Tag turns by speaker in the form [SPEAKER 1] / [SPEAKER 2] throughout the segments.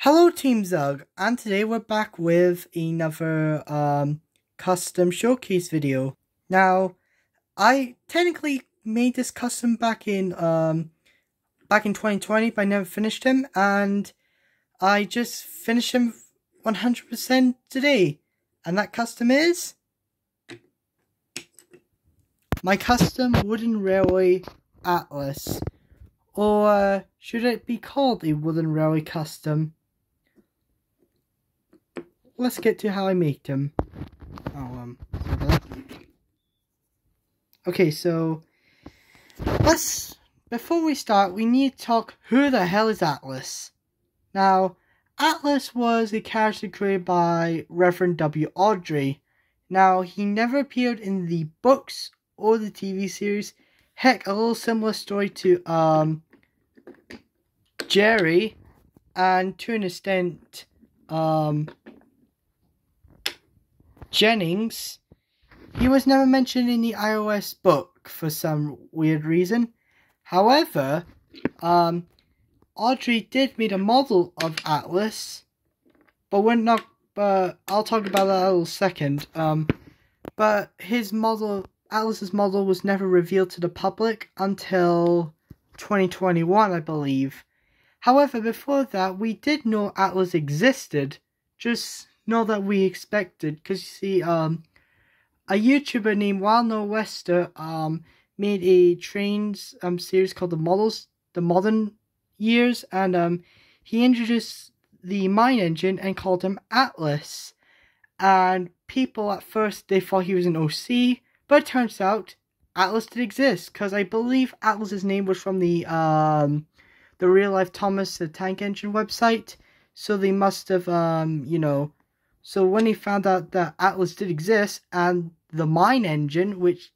[SPEAKER 1] Hello Team Zug, and today we're back with another custom showcase video. Now, I technically made this custom back in 2020, but I never finished him, and I just finished him 100% today. And that custom is my custom wooden railway Atlas, or should it be called a wooden railway custom? Let's get to how I made them. Okay, so before we start, we need to talk who the hell is Atlas. Now, Atlas was a character created by Reverend W. Awdry. Now, he never appeared in the books or the TV series. Heck, a little similar story to Jerry, and to an extent Jennings. He was never mentioned in the iOS book for some weird reason. However, Awdry did make a model of Atlas, but I'll talk about that in a little second. But Atlas's model was never revealed to the public until 2021, I believe. However, before that, we did know Atlas existed, just not that we expected, because you see, a YouTuber named Wild Nor'Wester made a trains series called The Modern Years, and he introduced the mine engine and called him Atlas. And people at first, they thought he was an OC, but it turns out Atlas did exist, because I believe Atlas's name was from the Real Life Thomas the Tank Engine website, so they must have so when they found out that Atlas did exist and the mine engine, which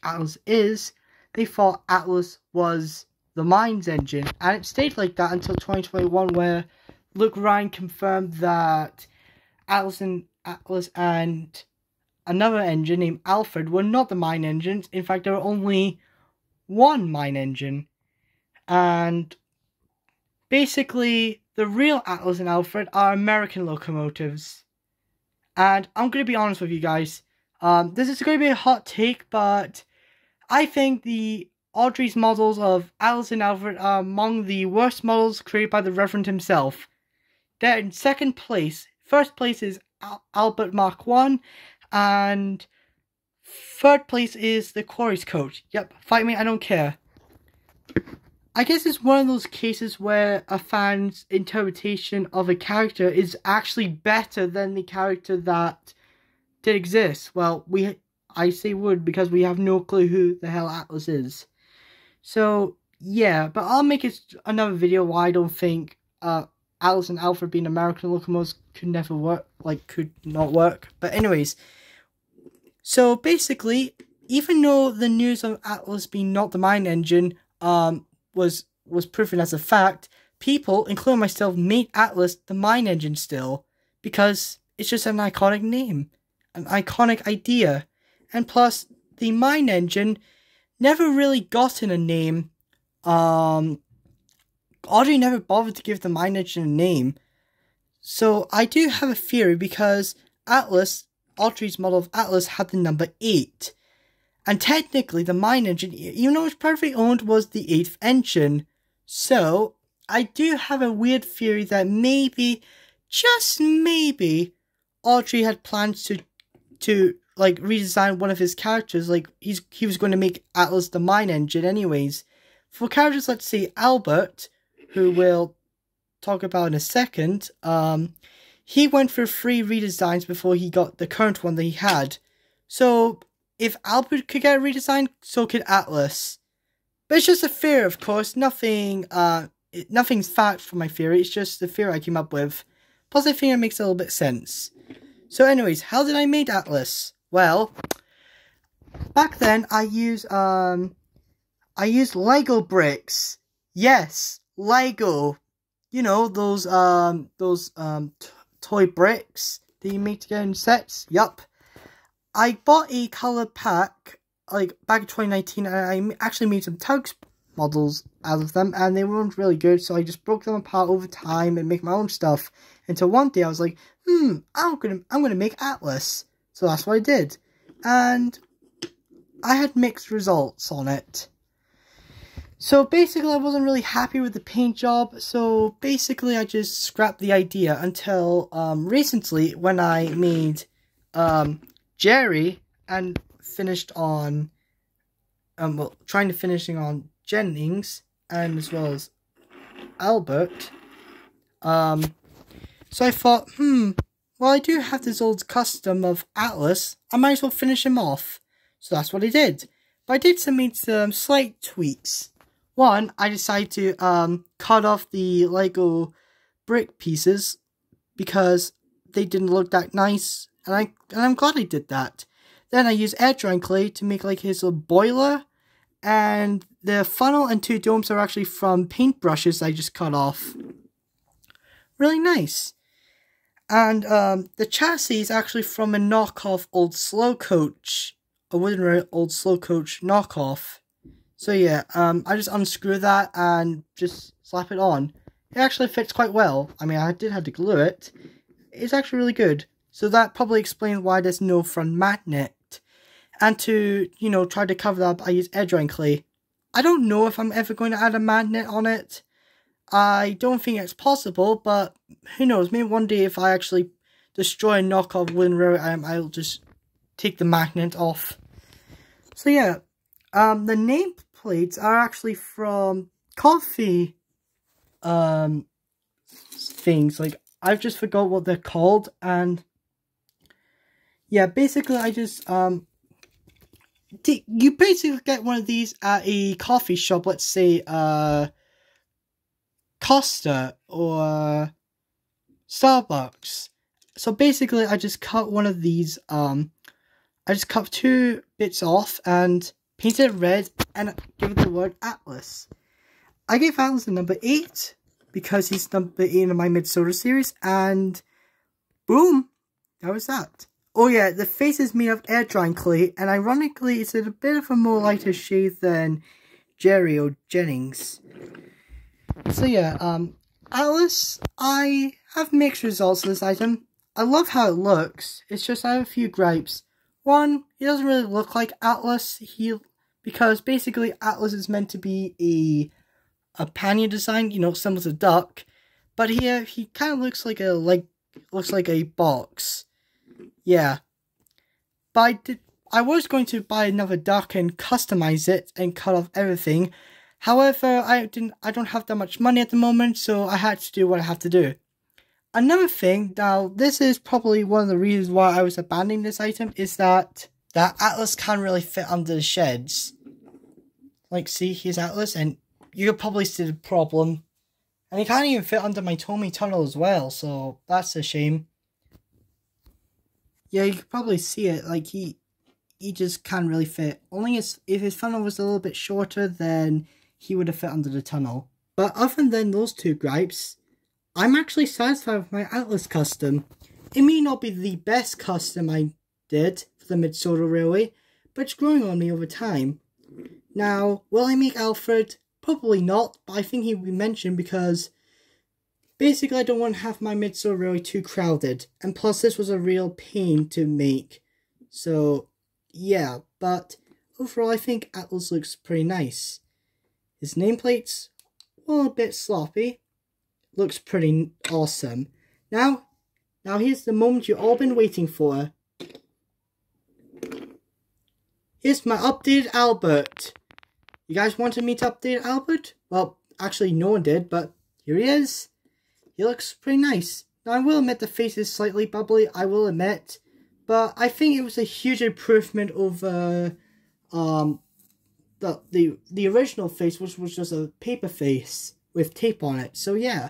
[SPEAKER 1] Atlas is, they thought Atlas was the mines engine, and it stayed like that until 2021, where Luke Ryan confirmed that Atlas and another engine named Alfred were not the mine engines. In fact, there were only one mine engine, and basically the real Atlas and Alfred are American locomotives. And I'm going to be honest with you guys. This is going to be a hot take, but I think the Awdry's models of Atlas and Alfred are among the worst models created by the Reverend himself. They're in second place. First place is Albert Mark 1, and third place is the Quarry's coach. Yep, fight me, I don't care. I guess it's one of those cases where a fan's interpretation of a character is actually better than the character that did exist. Well, I say would because we have no clue who the hell Atlas is. So, yeah, but I'll make another video why I don't think Atlas and Alfred being American locomotives could not work. But anyways, so basically, even though the news of Atlas being not the mine engine was proven as a fact, people, including myself, made Atlas the mine engine still, because it's just an iconic name, an iconic idea, and plus the mine engine never really gotten a name. Awdry never bothered to give the mine engine a name, so I do have a theory, because Awdry's model of Atlas had the number 8. And technically, the mine engine, even though it's perfectly owned, was the 8th engine. So, I do have a weird theory that maybe, just maybe, Awdry had plans to redesign one of his characters. Like, he was going to make Atlas the mine engine anyways. For characters, let's say Albert, who we'll talk about in a second, he went for 3 redesigns before he got the current one that he had. So, if Albert could get a redesign, so could Atlas. But it's just a theory, of course. Nothing's fact for my theory. It's just the theory I came up with. Plus, I think it makes a little bit sense. So, anyways, how did I make Atlas? Well, back then I used Lego bricks. Yes, Lego. You know, those toy bricks that you make together in sets. Yup. I bought a color pack, back in 2019, and I actually made some Tugs models out of them, and they weren't really good, so I just broke them apart over time and make my own stuff. Until one day I was like, I'm gonna make Atlas. So that's what I did. And I had mixed results on it. So basically I wasn't really happy with the paint job, so basically I just scrapped the idea until recently when I made Jerry and finished on trying to finishing on Jennings and as well as Albert. So I thought, well, I do have this old custom of Atlas, I might as well finish him off. So that's what I did. But I did make some slight tweaks. One, I decided to cut off the Lego brick pieces because they didn't look that nice, and I'm glad I did that. Then I used air drying clay to make like his little boiler, and the funnel and 2 domes are actually from paintbrushes I just cut off. Really nice. And the chassis is actually from a knockoff old slow coach, a wooden old slow coach knockoff. So yeah, I just unscrew that and just slap it on. It actually fits quite well. I mean, I did have to glue it. It's actually really good. So that probably explains why there's no front magnet. And to, try to cover that up, I use air drying clay. I don't know if I'm ever going to add a magnet on it. I don't think it's possible, but who knows, maybe one day if I actually destroy a knockoff wooden railway item, I'll just take the magnet off. So yeah, the nameplates are actually from coffee things, like I've just forgot what they're called, and yeah, basically I just you basically get one of these at a coffee shop, let's say Costa or Starbucks. So basically I just cut one of these, I just cut 2 bits off and painted it red and give it the word Atlas. I gave Atlas a number 8 because he's number 8 in my Mid-Soda series, and boom, that was that. Oh yeah, the face is made of air drying clay, and ironically it's a bit of a more lighter shade than Jerry or Jennings. So yeah, Atlas, I have mixed results of this item. I love how it looks, it's just I have a few gripes. One, he doesn't really look like Atlas, because basically Atlas is meant to be a pannier design, similar to duck, but here he kind of looks like a box. Yeah, but I was going to buy another duck and customize it and cut off everything. However, I don't have that much money at the moment, so I had to do what I have to do. Another thing, now this is probably one of the reasons why I was abandoning this item, is that Atlas can't really fit under the sheds. Like, see, here's Atlas, and you could probably see the problem. And he can't even fit under my Tommy tunnel as well, so that's a shame. Yeah, you could probably see it, like he just can't really fit. Only if his funnel was a little bit shorter, then he would have fit under the tunnel. But other than those 2 gripes, I'm actually satisfied with my Atlas custom. It may not be the best custom I did for the Mid-Soda Railway, but it's growing on me over time. Now, will I make Alfred? Probably not, but I think he will be mentioned because basically I don't want to have my Mid-Soda Railway too crowded, and plus this was a real pain to make. So, yeah, but overall I think Atlas looks pretty nice. His nameplate's a bit sloppy. Looks pretty awesome. Now here's the moment you've all been waiting for. Here's my updated Albert. You guys wanted me to update Albert? Well, actually no one did, but here he is. He looks pretty nice. Now I will admit the face is slightly bubbly, I will admit. But I think it was a huge improvement over the original face, which was just a paper face with tape on it. So yeah.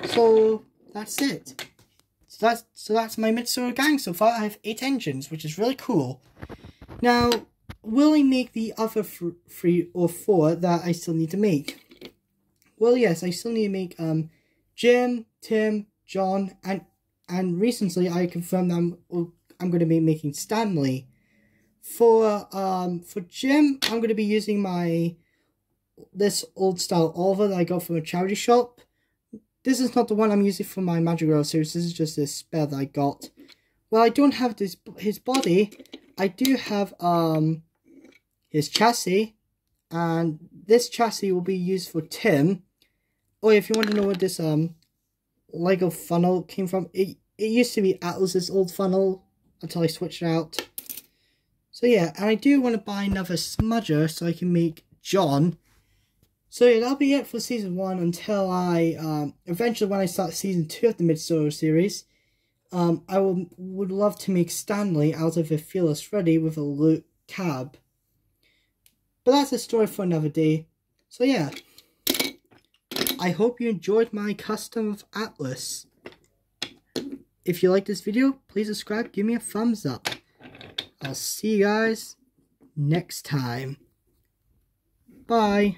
[SPEAKER 1] So that's it. So that's my Mid-Soda gang so far. I have 8 engines, which is really cool. Now, will I make the other 3 or 4 that I still need to make? Well, yes, I still need to make Jim, Tim, John, and recently I confirmed that I'm going to be making Stanley. For Jim, I'm going to be using my this old style Oliver that I got from a charity shop. This is not the one I'm using for my Magic Girl series. This is just this spare that I got. Well, I don't have his body. I do have his chassis, and this chassis will be used for Tim. Oh, if you want to know where this Lego funnel came from, it used to be Atlas's old funnel until I switched it out. So yeah, and I do want to buy another smudger so I can make John. So yeah, that'll be it for season 1 until I eventually when I start season 2 of the Mid-Story series. I would love to make Stanley out of a Fearless Freddy with a Luke cab. But that's a story for another day. So yeah, I hope you enjoyed my custom of Atlas. If you like this video, please subscribe, give me a thumbs up. I'll see you guys next time. Bye.